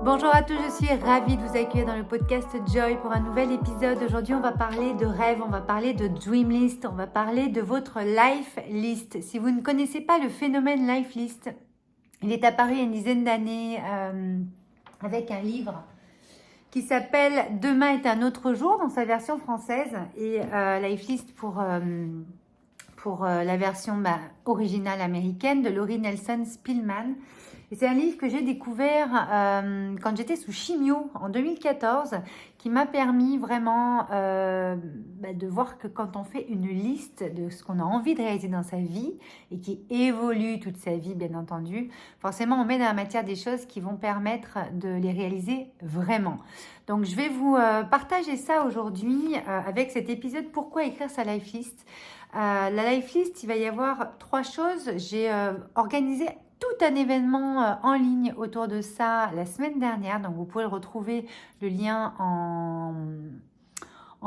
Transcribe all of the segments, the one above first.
Bonjour à tous, je suis ravie de vous accueillir dans le podcast Joy pour un nouvel épisode. Aujourd'hui, on va parler de rêve, on va parler de dream list, on va parler de votre life list. Si vous ne connaissez pas le phénomène life list, il est apparu il y a une dizaine d'années avec un livre qui s'appelle Demain est un autre jour dans sa version française et life list pour la version originale américaine de Laurie Nelson Spillman. Et c'est un livre que j'ai découvert quand j'étais sous chimio en 2014, qui m'a permis vraiment de voir que quand on fait une liste de ce qu'on a envie de réaliser dans sa vie et qui évolue toute sa vie, bien entendu, forcément on met dans la matière des choses qui vont permettre de les réaliser vraiment. Donc je vais vous partager ça aujourd'hui avec cet épisode Pourquoi écrire sa life list. La life list, il va y avoir 3 choses. J'ai organisé tout un événement en ligne autour de ça la semaine dernière. Donc, vous pouvez le retrouver, le lien en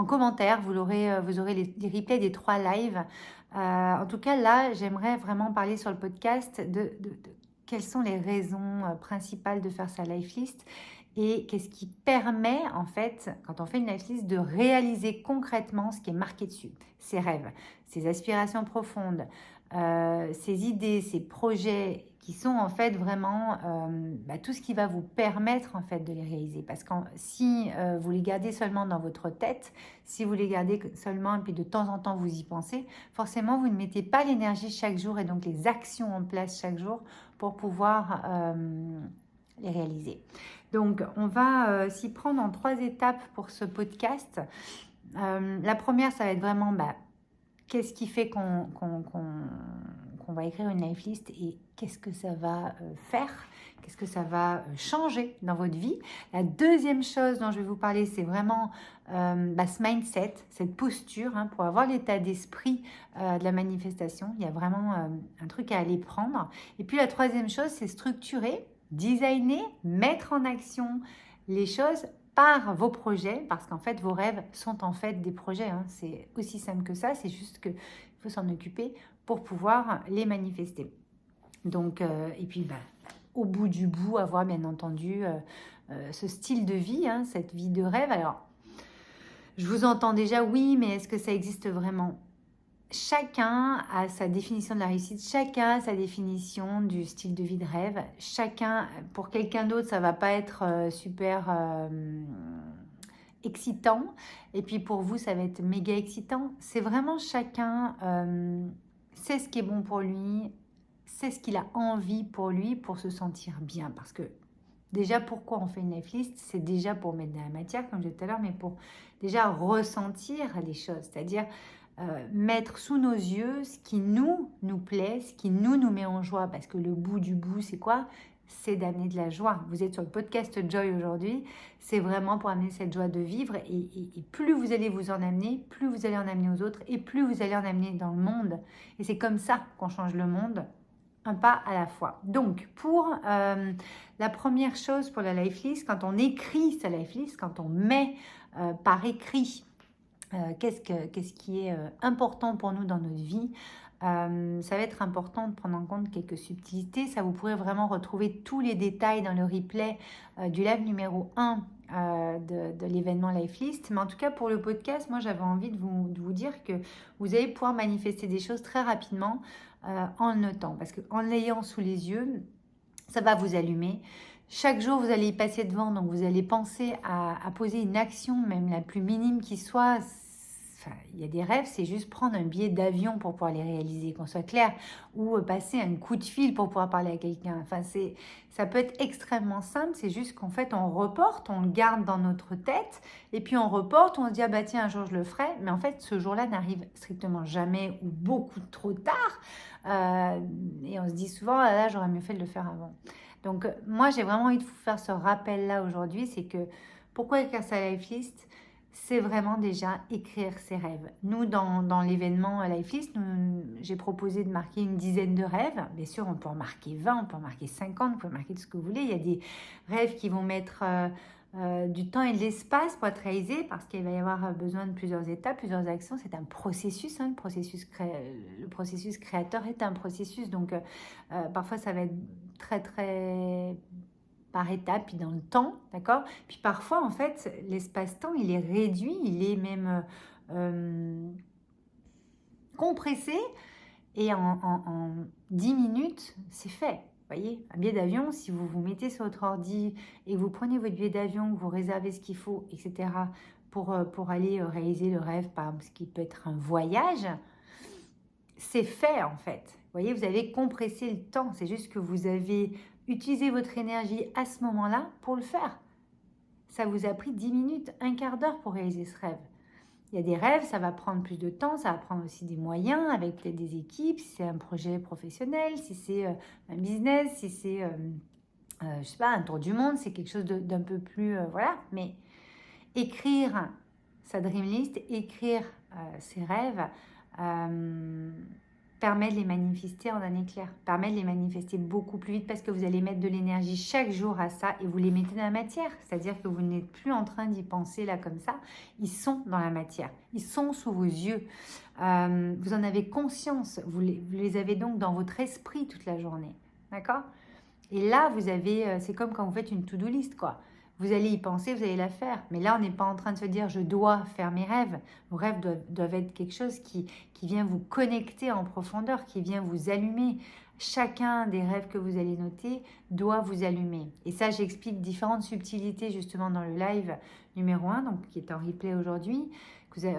commentaire. Vous aurez les replays des 3 lives. En tout cas, là, j'aimerais vraiment parler sur le podcast de quelles sont les raisons principales de faire sa life list et qu'est-ce qui permet, en fait, quand on fait une life list, de réaliser concrètement ce qui est marqué dessus. Ses rêves, ses aspirations profondes, ses idées, ses projets qui sont en fait vraiment tout ce qui va vous permettre en fait de les réaliser. Parce que si vous les gardez seulement dans votre tête, si vous les gardez seulement et puis de temps en temps vous y pensez, forcément vous ne mettez pas l'énergie chaque jour et donc les actions en place chaque jour pour pouvoir les réaliser. Donc on va s'y prendre en 3 étapes pour ce podcast. La première, ça va être vraiment qu'est-ce qui fait qu'on va écrire une life list et qu'est-ce que ça va faire, qu'est-ce que ça va changer dans votre vie. La deuxième chose dont je vais vous parler, c'est vraiment ce mindset, cette posture pour avoir l'état d'esprit de la manifestation. Il y a vraiment un truc à aller prendre. Et puis la troisième chose, c'est structurer, designer, mettre en action les choses par vos projets, parce qu'en fait, vos rêves sont en fait des projets. C'est aussi simple que ça, c'est juste qu'il faut s'en occuper pour pouvoir les manifester. Donc, et puis, au bout du bout, avoir bien entendu ce style de vie, cette vie de rêve. Alors, je vous entends déjà, oui, mais est-ce que ça existe vraiment ? Chacun a sa définition de la réussite, chacun a sa définition du style de vie de rêve. Chacun, pour quelqu'un d'autre, ça va pas être super excitant. Et puis pour vous, ça va être méga excitant. C'est vraiment chacun sait ce qui est bon pour lui, c'est ce qu'il a envie pour lui pour se sentir bien. Parce que déjà, pourquoi on fait une life list ? C'est déjà pour mettre de la matière, comme je disais tout à l'heure, mais pour déjà ressentir les choses. C'est-à-dire mettre sous nos yeux ce qui nous plaît, ce qui nous met en joie. Parce que le bout du bout, c'est quoi ? C'est d'amener de la joie. Vous êtes sur le podcast Joy aujourd'hui. C'est vraiment pour amener cette joie de vivre. Et plus vous allez vous en amener, plus vous allez en amener aux autres et plus vous allez en amener dans le monde. Et c'est comme ça qu'on change le monde, un pas à la fois. Donc, pour la première chose pour la life list, quand on écrit sa life list, quand on met par écrit qu'est-ce qui est important pour nous dans notre vie, ça va être important de prendre en compte quelques subtilités. Ça, vous pourrez vraiment retrouver tous les détails dans le replay du live numéro 1 de l'événement Life List. Mais en tout cas, pour le podcast, moi, j'avais envie de vous dire que vous allez pouvoir manifester des choses très rapidement en notant. Parce qu'en l'ayant sous les yeux, ça va vous allumer. Chaque jour, vous allez y passer devant, donc vous allez penser à poser une action, même la plus minime qui soit. Il y a des rêves, c'est juste prendre un billet d'avion pour pouvoir les réaliser, qu'on soit clair, ou passer un coup de fil pour pouvoir parler à quelqu'un. Ça peut être extrêmement simple, c'est juste qu'en fait, on reporte, on le garde dans notre tête, et puis on reporte, on se dit, tiens, un jour je le ferai, mais en fait, ce jour-là n'arrive strictement jamais ou beaucoup trop tard, et on se dit souvent, là, j'aurais mieux fait de le faire avant. Donc, moi, j'ai vraiment envie de vous faire ce rappel-là aujourd'hui, c'est que pourquoi écrire sa life list ? C'est vraiment déjà écrire ses rêves. Nous, dans l'événement Life List, j'ai proposé de marquer une dizaine de rêves. Bien sûr, on peut en marquer 20, on peut en marquer 50, on peut marquer tout ce que vous voulez. Il y a des rêves qui vont mettre du temps et de l'espace pour être réalisés parce qu'il va y avoir besoin de plusieurs étapes, plusieurs actions. C'est un processus. Le processus créateur est un processus. Donc, parfois, ça va être très, très par étapes, puis dans le temps, d'accord? Puis parfois, en fait, l'espace-temps, il est réduit, il est même compressé, et en 10 minutes, c'est fait. Vous voyez, un billet d'avion, si vous vous mettez sur votre ordi et vous prenez votre billet d'avion, que vous réservez ce qu'il faut, etc., pour aller réaliser le rêve, par exemple, ce qui peut être un voyage, c'est fait en fait. Vous voyez, vous avez compressé le temps. C'est juste que vous avez utilisé votre énergie à ce moment-là pour le faire. Ça vous a pris 10 minutes, un quart d'heure pour réaliser ce rêve. Il y a des rêves, ça va prendre plus de temps, ça va prendre aussi des moyens avec peut-être des équipes, si c'est un projet professionnel, si c'est un business, si c'est, je sais pas, un tour du monde, c'est quelque chose d'un peu plus, voilà. Mais écrire sa dream list, écrire ses rêves, permet de les manifester en un éclair, permet de les manifester beaucoup plus vite parce que vous allez mettre de l'énergie chaque jour à ça et vous les mettez dans la matière. C'est-à-dire que vous n'êtes plus en train d'y penser là comme ça. Ils sont dans la matière, ils sont sous vos yeux. Vous en avez conscience, vous les avez donc dans votre esprit toute la journée. D'accord? Et là, vous avez, c'est comme quand vous faites une to-do list, quoi. Vous allez y penser, vous allez la faire. Mais là, on n'est pas en train de se dire, je dois faire mes rêves. Vos rêves doivent être quelque chose qui vient vous connecter en profondeur, qui vient vous allumer. Chacun des rêves que vous allez noter doit vous allumer. Et ça, j'explique différentes subtilités justement dans le live numéro 1, donc, qui est en replay aujourd'hui,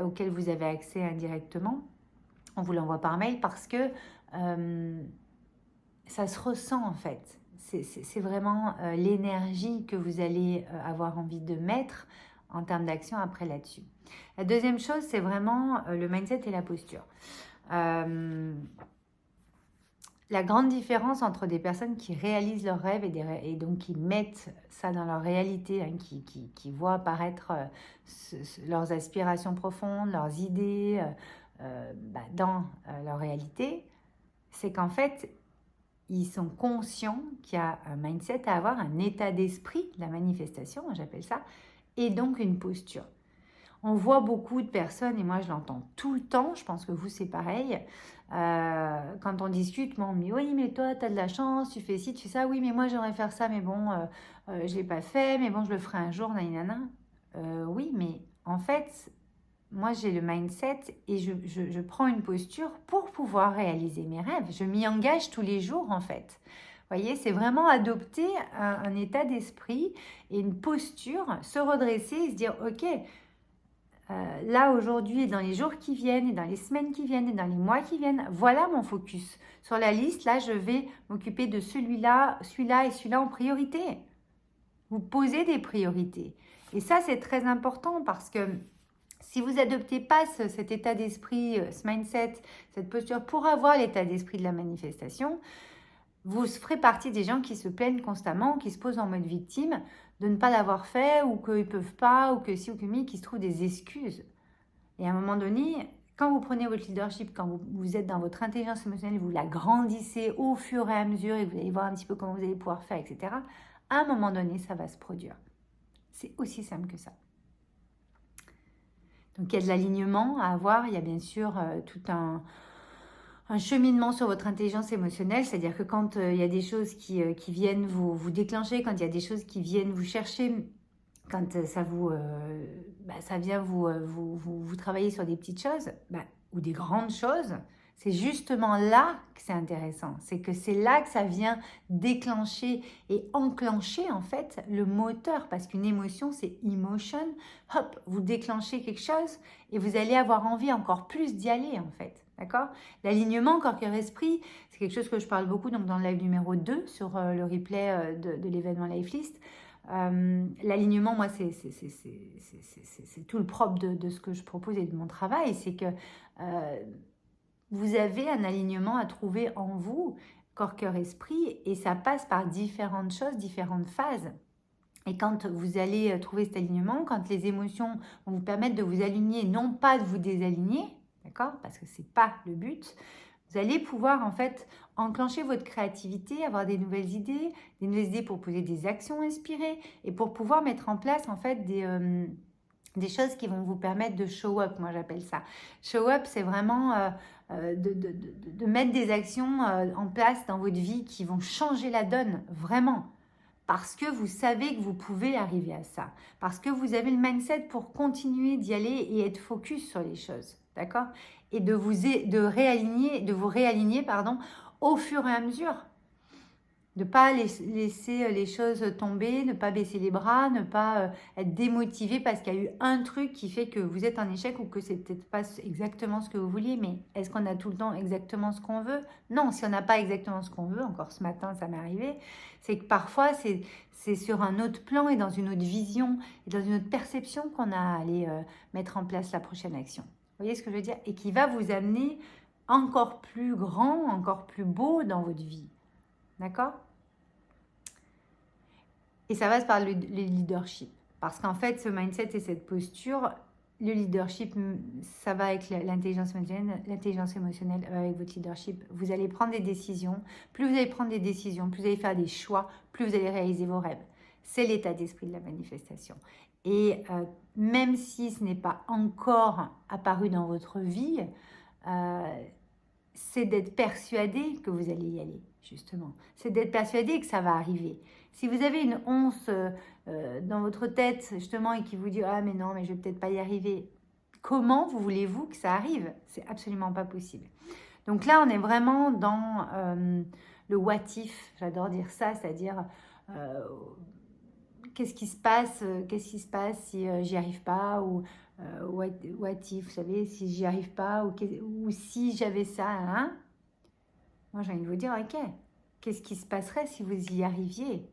auquel vous avez accès indirectement. On vous l'envoie par mail parce que ça se ressent en fait. C'est vraiment l'énergie que vous allez avoir envie de mettre en termes d'action après là-dessus. La deuxième chose, c'est vraiment le mindset et la posture. La grande différence entre des personnes qui réalisent leurs rêves et donc qui mettent ça dans leur réalité, hein, qui voient apparaître leurs aspirations profondes, leurs idées dans leur réalité, c'est qu'en fait, ils sont conscients qu'il y a un mindset à avoir, un état d'esprit, la manifestation, j'appelle ça, et donc une posture. On voit beaucoup de personnes, et moi je l'entends tout le temps, je pense que vous c'est pareil, quand on discute, on me dit oui mais toi tu as de la chance, tu fais ci, tu fais ça, oui mais moi j'aimerais faire ça, mais bon je ne l'ai pas fait, mais bon je le ferai un jour, nanana. Oui mais en fait, moi, j'ai le mindset et je prends une posture pour pouvoir réaliser mes rêves. Je m'y engage tous les jours, en fait. Vous voyez, c'est vraiment adopter un état d'esprit et une posture, se redresser et se dire, OK, là, aujourd'hui, et dans les jours qui viennent, et dans les semaines qui viennent, et dans les mois qui viennent, voilà mon focus. Sur la liste, là, je vais m'occuper de celui-là et celui-là en priorité. Vous posez des priorités. Et ça, c'est très important parce que si vous n'adoptez pas cet état d'esprit, ce mindset, cette posture pour avoir l'état d'esprit de la manifestation, vous ferez partie des gens qui se plaignent constamment, qui se posent en mode victime de ne pas l'avoir fait ou qu'ils ne peuvent pas ou que si ou que mi, qui se trouvent des excuses. Et à un moment donné, quand vous prenez votre leadership, quand vous êtes dans votre intelligence émotionnelle, vous la grandissez au fur et à mesure et vous allez voir un petit peu comment vous allez pouvoir faire, etc. À un moment donné, ça va se produire. C'est aussi simple que ça. Donc, il y a de l'alignement à avoir. Il y a bien sûr tout un cheminement sur votre intelligence émotionnelle. C'est-à-dire que quand il y a des choses qui viennent vous déclencher, quand il y a des choses qui viennent vous chercher, quand ça vient vous travailler sur des petites choses ou des grandes choses, c'est justement là que c'est intéressant. C'est que c'est là que ça vient déclencher et enclencher en fait le moteur. Parce qu'une émotion, c'est emotion. Hop, vous déclenchez quelque chose et vous allez avoir envie encore plus d'y aller en fait. D'accord? L'alignement corps, cœur, esprit, c'est quelque chose que je parle beaucoup donc dans le live numéro 2 sur le replay de l'événement Lifelist. L'alignement, moi, c'est tout le propre de ce que je propose et de mon travail. C'est que vous avez un alignement à trouver en vous, corps, cœur, esprit, et ça passe par différentes choses, différentes phases. Et quand vous allez trouver cet alignement, quand les émotions vont vous permettre de vous aligner, non pas de vous désaligner, d'accord, parce que ce n'est pas le but, vous allez pouvoir en fait enclencher votre créativité, avoir des nouvelles idées pour poser des actions inspirées et pour pouvoir mettre en place en fait des choses qui vont vous permettre de show up, moi j'appelle ça. Show up, c'est vraiment de mettre des actions en place dans votre vie qui vont changer la donne, vraiment. parce que vous savez que vous pouvez arriver à ça, parce que vous avez le mindset pour continuer d'y aller et être focus sur les choses, d'accord? Et de vous réaligner, pardon, au fur et à mesure. De ne pas laisser les choses tomber, ne pas baisser les bras, ne pas être démotivé parce qu'il y a eu un truc qui fait que vous êtes en échec ou que c'est peut-être pas exactement ce que vous vouliez. Mais est-ce qu'on a tout le temps exactement ce qu'on veut? Non, si on n'a pas exactement ce qu'on veut, encore ce matin ça m'est arrivé, c'est que parfois c'est sur un autre plan et dans une autre vision et dans une autre perception qu'on a à aller mettre en place la prochaine action. Vous voyez ce que je veux dire? Et qui va vous amener encore plus grand, encore plus beau dans votre vie. D'accord? Et ça passe par le leadership. Parce qu'en fait, ce mindset et cette posture, le leadership, ça va avec l'intelligence émotionnelle avec votre leadership. Vous allez prendre des décisions. Plus vous allez prendre des décisions, plus vous allez faire des choix, plus vous allez réaliser vos rêves. C'est l'état d'esprit de la manifestation. Et même si ce n'est pas encore apparu dans votre vie, c'est d'être persuadé que vous allez y aller, justement. C'est d'être persuadé que ça va arriver. Si vous avez une once dans votre tête, justement, et qui vous dit « Ah, mais non, mais je vais peut-être pas y arriver », comment voulez-vous que ça arrive? C'est absolument pas possible. Donc là, on est vraiment dans le what if, j'adore dire ça, c'est-à-dire qu'est-ce qui se passe si j'y arrive pas, ou what if, vous savez, si j'y arrive pas, ou si j'avais ça, hein? Moi j'ai envie de vous dire, ok, qu'est-ce qui se passerait si vous y arriviez?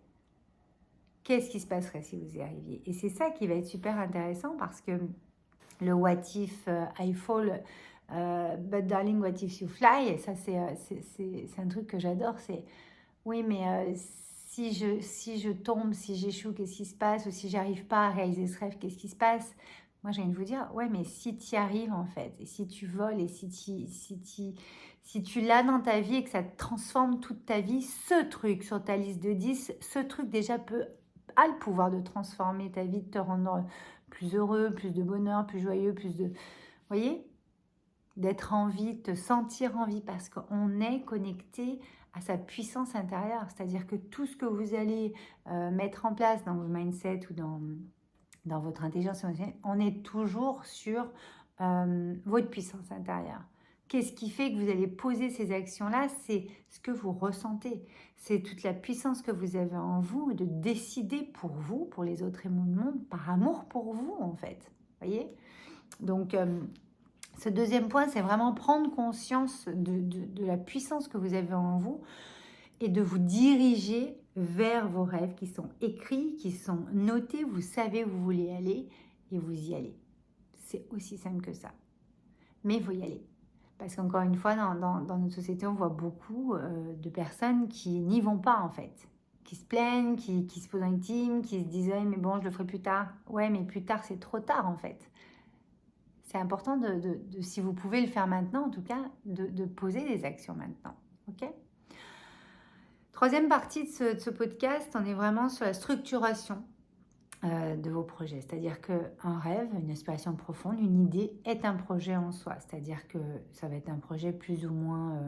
Qu'est-ce qui se passerait si vous y arriviez? Et c'est ça qui va être super intéressant, parce que le what if I fall, but darling, what if you fly? Et ça c'est un truc que j'adore, c'est oui, mais si je tombe, si j'échoue, qu'est-ce qui se passe? Ou si j'arrive pas à réaliser ce rêve, qu'est-ce qui se passe? Moi, j'ai envie de vous dire, ouais, mais si tu y arrives, en fait, et si tu voles, et si tu l'as dans ta vie et que ça te transforme toute ta vie, ce truc sur ta liste de 10, ce truc déjà a le pouvoir de transformer ta vie, de te rendre plus heureux, plus de bonheur, plus joyeux, plus de... Vous voyez? D'être en vie, de te sentir en vie, parce qu'on est connecté à sa puissance intérieure. C'est-à-dire que tout ce que vous allez mettre en place dans vos mindsets ou dans votre intelligence émotionnelle, on est toujours sur votre puissance intérieure. Qu'est-ce qui fait que vous allez poser ces actions-là? C'est ce que vous ressentez. C'est toute la puissance que vous avez en vous de décider pour vous, pour les autres et le monde, par amour pour vous, en fait. Vous voyez? Donc... ce deuxième point, c'est vraiment prendre conscience de la puissance que vous avez en vous et de vous diriger vers vos rêves qui sont écrits, qui sont notés, vous savez où vous voulez aller et vous y allez. C'est aussi simple que ça. Mais il faut y aller. Parce qu'encore une fois, dans notre société, on voit beaucoup de personnes qui n'y vont pas en fait. Qui se plaignent, qui se posent en victime, qui se disent « mais bon, je le ferai plus tard ». Ouais, mais plus tard, c'est trop tard en fait. C'est important, si vous pouvez le faire maintenant, en tout cas, de poser des actions maintenant. Ok ? Troisième partie de ce podcast, on est vraiment sur la structuration de vos projets. C'est-à-dire qu'un rêve, une aspiration profonde, une idée est un projet en soi. C'est-à-dire que ça va être un projet plus ou moins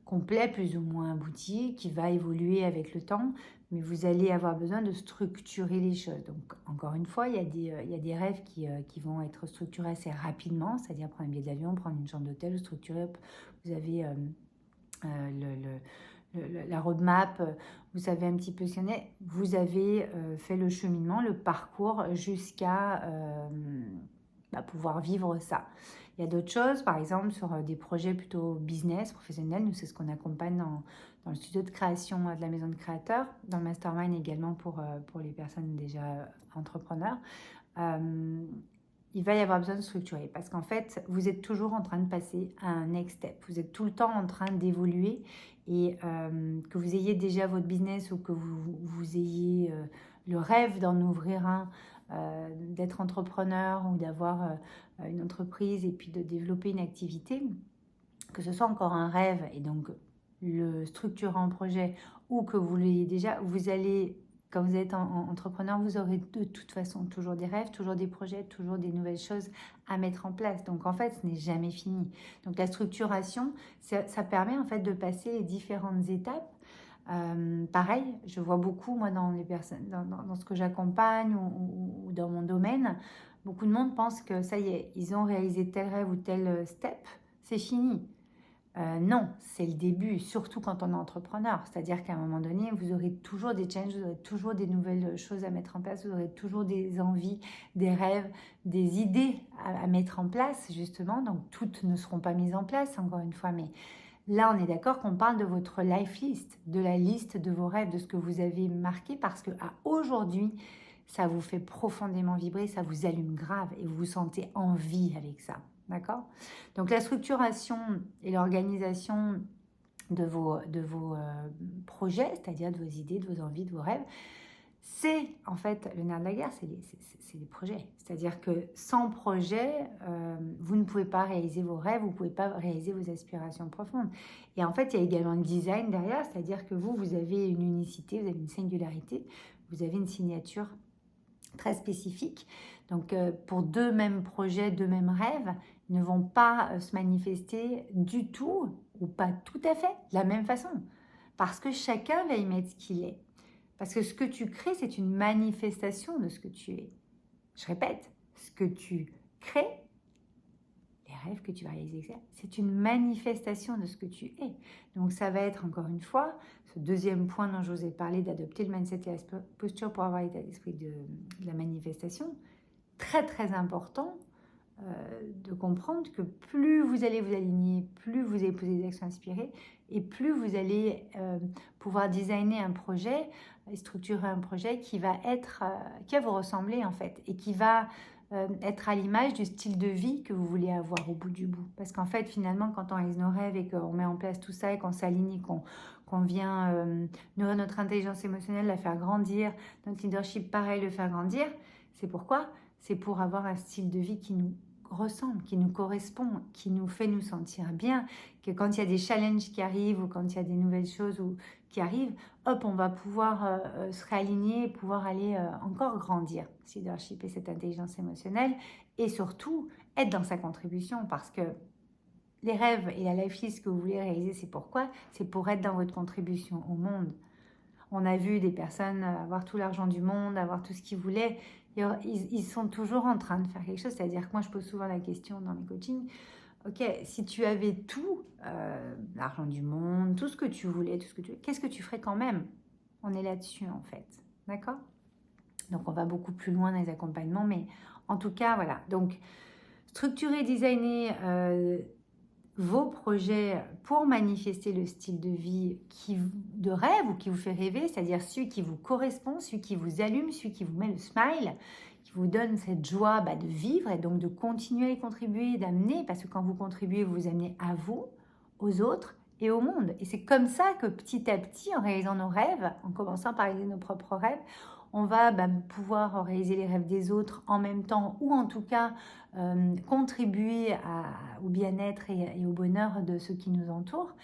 complet, plus ou moins abouti, qui va évoluer avec le temps, mais vous allez avoir besoin de structurer les choses. Donc, encore une fois, il y a des rêves qui vont être structurés assez rapidement, c'est-à-dire prendre un billet d'avion, prendre une chambre d'hôtel, structurer. Vous avez la roadmap, vous savez un petit peu ce qu'il y en est. Vous avez fait le cheminement, le parcours jusqu'à pouvoir vivre ça. Il y a d'autres choses, par exemple, sur des projets plutôt business, professionnels. Nous, c'est ce qu'on accompagne dans le studio de création de la maison de créateurs, dans le mastermind également pour les personnes déjà entrepreneurs. Il va y avoir besoin de structurer parce qu'en fait, vous êtes toujours en train de passer à un next step. Vous êtes tout le temps en train d'évoluer et que vous ayez déjà votre business ou que vous ayez le rêve d'en ouvrir un, d'être entrepreneur ou d'avoir une entreprise et puis de développer une activité, que ce soit encore un rêve et donc le structurer en projet ou que vous l'ayez déjà, vous allez, quand vous êtes entrepreneur, vous aurez de toute façon toujours des rêves, toujours des projets, toujours des nouvelles choses à mettre en place. Donc en fait, ce n'est jamais fini. Donc la structuration, ça permet en fait de passer les différentes étapes Pareil, je vois beaucoup, moi, dans les personnes, dans ce que j'accompagne ou dans mon domaine, beaucoup de monde pense que ça y est, ils ont réalisé tel rêve ou tel step, c'est fini. Non, c'est le début, surtout quand on est entrepreneur. C'est-à-dire qu'à un moment donné, vous aurez toujours des challenges, vous aurez toujours des nouvelles choses à mettre en place, vous aurez toujours des envies, des rêves, des idées à mettre en place, justement. Donc, toutes ne seront pas mises en place, encore une fois. Mais là, on est d'accord qu'on parle de votre life list, de la liste de vos rêves, de ce que vous avez marqué, parce qu'à aujourd'hui, ça vous fait profondément vibrer, ça vous allume grave et vous vous sentez en vie avec ça. D'accord? Donc la structuration et l'organisation de vos projets, c'est-à-dire de vos idées, de vos envies, de vos rêves, c'est en fait le nerf de la guerre, c'est les projets. C'est-à-dire que sans projet, vous ne pouvez pas réaliser vos rêves, vous ne pouvez pas réaliser vos aspirations profondes. Et en fait, il y a également le design derrière, c'est-à-dire que vous avez une unicité, vous avez une singularité, vous avez une signature très spécifique. Donc, pour deux mêmes projets, deux mêmes rêves, ils ne vont pas se manifester du tout, ou pas tout à fait, de la même façon. Parce que chacun va y mettre ce qu'il est. Parce que ce que tu crées, c'est une manifestation de ce que tu es. Je répète, ce que tu crées, les rêves que tu vas réaliser, c'est une manifestation de ce que tu es. Donc ça va être, encore une fois, ce deuxième point dont je vous ai parlé, d'adopter le mindset et la posture pour avoir l'état d'esprit de la manifestation. Très, très important de comprendre que plus vous allez vous aligner, plus vous allez poser des actions inspirées et plus vous allez pouvoir designer un projet et structurer un projet qui va vous ressembler en fait et qui va être à l'image du style de vie que vous voulez avoir au bout du bout. Parce qu'en fait, finalement, quand on réalise nos rêves et qu'on met en place tout ça et qu'on s'aligne et qu'on vient nourrir notre intelligence émotionnelle, la faire grandir, notre leadership, pareil, le faire grandir, c'est pourquoi? C'est pour avoir un style de vie qui nous ressemble, qui nous correspond, qui nous fait nous sentir bien, que quand il y a des challenges qui arrivent ou quand il y a des nouvelles choses qui arrivent, hop, on va pouvoir se réaligner et pouvoir aller encore grandir, ce leadership et cette intelligence émotionnelle, et surtout être dans sa contribution, parce que les rêves et la life list que vous voulez réaliser, c'est pourquoi? C'est pour être dans votre contribution au monde. On a vu des personnes avoir tout l'argent du monde, avoir tout ce qu'ils voulaient. Ils sont toujours en train de faire quelque chose. C'est-à-dire que moi, je pose souvent la question dans mes coachings, ok, si tu avais tout, l'argent du monde, tout ce que tu voulais, qu'est-ce que tu ferais quand même? On est là-dessus, en fait. D'accord? Donc, on va beaucoup plus loin dans les accompagnements. Mais en tout cas, voilà. Donc, structurer, designer vos projets pour manifester le style de vie de rêve ou qui vous fait rêver, c'est-à-dire celui qui vous correspond, celui qui vous allume, celui qui vous met le smile, qui vous donne cette joie de vivre et donc de continuer à y contribuer, d'amener, parce que quand vous contribuez, vous vous amenez à vous, aux autres et au monde. Et c'est comme ça que petit à petit, en réalisant nos rêves, en commençant par réaliser nos propres rêves, on va pouvoir réaliser les rêves des autres en même temps, ou en tout cas contribuer au bien-être et au bonheur de ceux qui nous entourent.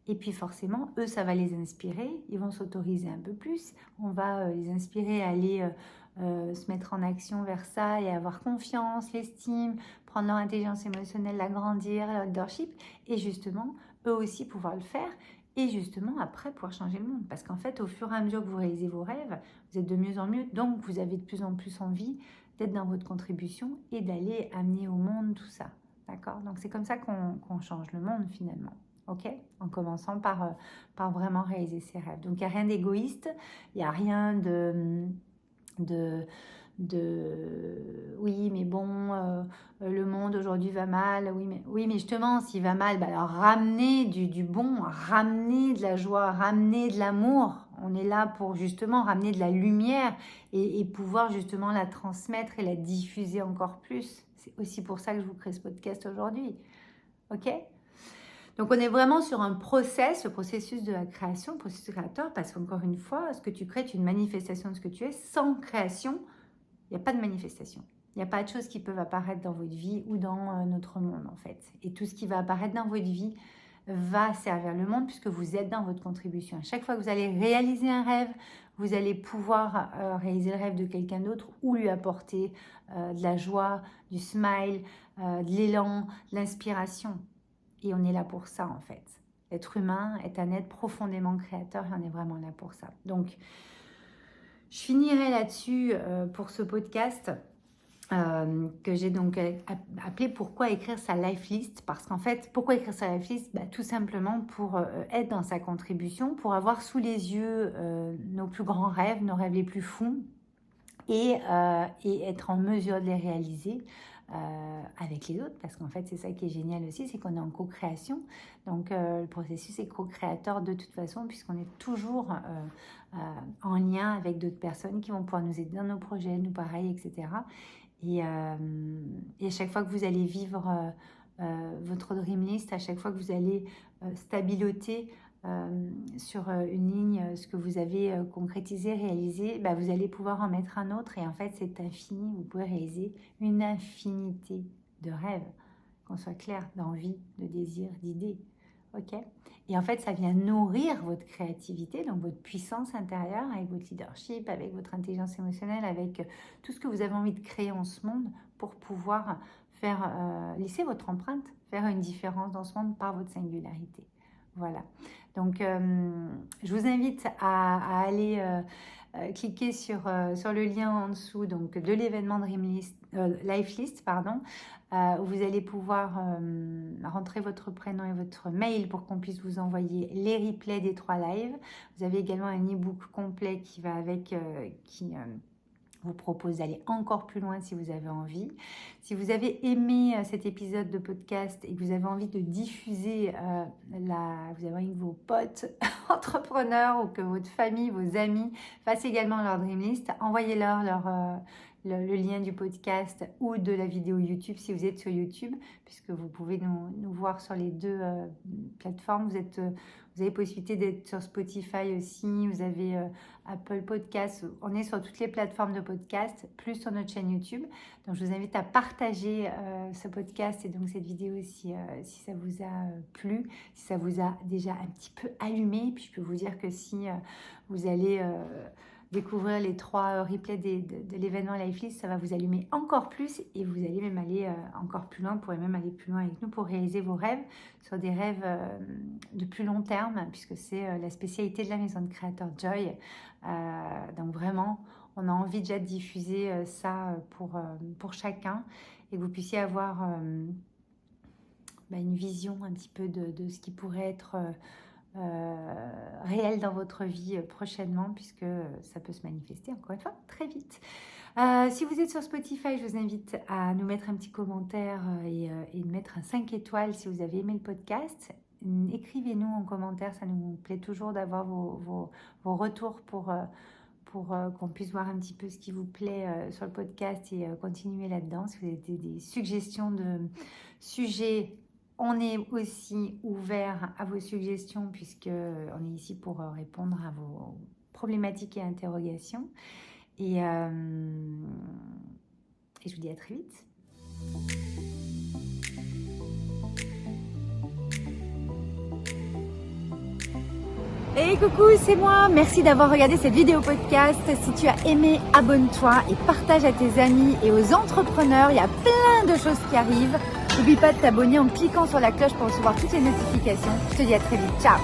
Et puis forcément, eux, ça va les inspirer, ils vont s'autoriser un peu plus, on va les inspirer à aller se mettre en action vers ça et avoir confiance, l'estime, prendre leur intelligence émotionnelle, l'agrandir, leur leadership, et justement, eux aussi pouvoir le faire, et justement, après, pouvoir changer le monde. Parce qu'en fait, au fur et à mesure que vous réalisez vos rêves, vous êtes de mieux en mieux, donc vous avez de plus en plus envie d'être dans votre contribution et d'aller amener au monde tout ça. D'accord? Donc, c'est comme ça qu'on change le monde, finalement. Ok? En commençant par vraiment réaliser ses rêves. Donc, il n'y a rien d'égoïste, il n'y a rien de oui mais bon le monde aujourd'hui va mal, oui mais justement s'il va mal, alors ramenez du bon, ramenez de la joie, ramenez de l'amour. On est là pour justement ramener de la lumière et pouvoir justement la transmettre et la diffuser encore plus. C'est aussi pour ça que je vous crée ce podcast aujourd'hui. Ok? Donc, on est vraiment sur un le processus de la création, le processus créateur, parce qu'encore une fois, ce que tu crées est une manifestation de ce que tu es. Sans création, il n'y a pas de manifestation. Il n'y a pas de choses qui peuvent apparaître dans votre vie ou dans notre monde, en fait. Et tout ce qui va apparaître dans votre vie va servir le monde puisque vous êtes dans votre contribution. À chaque fois que vous allez réaliser un rêve, vous allez pouvoir réaliser le rêve de quelqu'un d'autre ou lui apporter de la joie, du smile, de l'élan, de l'inspiration. Et on est là pour ça, en fait. L'être humain est un être profondément créateur et on est vraiment là pour ça. Donc, je finirai là-dessus pour ce podcast que j'ai donc appelé Pourquoi écrire sa life list. Parce qu'en fait, pourquoi écrire sa life list? Tout simplement pour être dans sa contribution, pour avoir sous les yeux nos plus grands rêves, nos rêves les plus fous et être en mesure de les réaliser. Avec les autres, parce qu'en fait c'est ça qui est génial aussi, c'est qu'on est en co-création, donc le processus est co-créateur de toute façon, puisqu'on est toujours en lien avec d'autres personnes qui vont pouvoir nous aider dans nos projets, nous pareil, etc. Et à chaque fois que vous allez vivre votre dream list, à chaque fois que vous allez stabiloter sur une ligne ce que vous avez concrétisé, réalisé, vous allez pouvoir en mettre un autre et en fait c'est infini, vous pouvez réaliser une infinité de rêves, qu'on soit clair, d'envie, de désirs, d'idées, ok? Et en fait ça vient nourrir votre créativité, donc votre puissance intérieure avec votre leadership, avec votre intelligence émotionnelle, avec tout ce que vous avez envie de créer en ce monde pour pouvoir faire, laisser votre empreinte, faire une différence dans ce monde par votre singularité. Voilà, donc je vous invite à aller cliquer sur le lien en dessous donc, de l'événement Life List, où vous allez pouvoir rentrer votre prénom et votre mail pour qu'on puisse vous envoyer les replays des 3 lives. Vous avez également un e-book complet qui va avec, qui vous propose d'aller encore plus loin si vous avez envie. Si vous avez aimé cet épisode de podcast et que vous avez envie de diffuser, vous avez envie que vos potes entrepreneurs ou que votre famille, vos amis fassent également leur Dream List, envoyez-leur le lien du podcast ou de la vidéo YouTube si vous êtes sur YouTube, puisque vous pouvez nous voir sur les 2 plateformes. Vous avez possibilité d'être sur Spotify aussi, vous avez Apple Podcasts, on est sur toutes les plateformes de podcast, plus sur notre chaîne YouTube. Donc je vous invite à partager ce podcast et donc cette vidéo si ça vous a plu, si ça vous a déjà un petit peu allumé. Puis je peux vous dire que si vous allez découvrir les 3 replays de l'événement Life List, ça va vous allumer encore plus et vous allez même aller encore plus loin, vous pourrez même aller plus loin avec nous pour réaliser vos rêves sur des rêves de plus long terme, puisque c'est la spécialité de la maison de créateurs Joy. Donc vraiment, on a envie déjà de diffuser ça pour chacun et que vous puissiez avoir une vision un petit peu de ce qui pourrait être réel dans votre vie prochainement, puisque ça peut se manifester encore une fois très vite. Si vous êtes sur Spotify, je vous invite à nous mettre un petit commentaire et de mettre un 5 étoiles si vous avez aimé le podcast. Écrivez-nous en commentaire, ça nous plaît toujours d'avoir vos retours pour qu'on puisse voir un petit peu ce qui vous plaît sur le podcast et continuer là-dedans. Si vous avez des suggestions de sujets, on est aussi ouvert à vos suggestions, puisqu'on est ici pour répondre à vos problématiques et interrogations. Et je vous dis à très vite. Hey coucou, c'est moi, merci d'avoir regardé cette vidéo podcast. Si tu as aimé, abonne-toi et partage à tes amis et aux entrepreneurs, il y a plein de choses qui arrivent. N'oublie pas de t'abonner en cliquant sur la cloche pour recevoir toutes les notifications. Je te dis à très vite, ciao.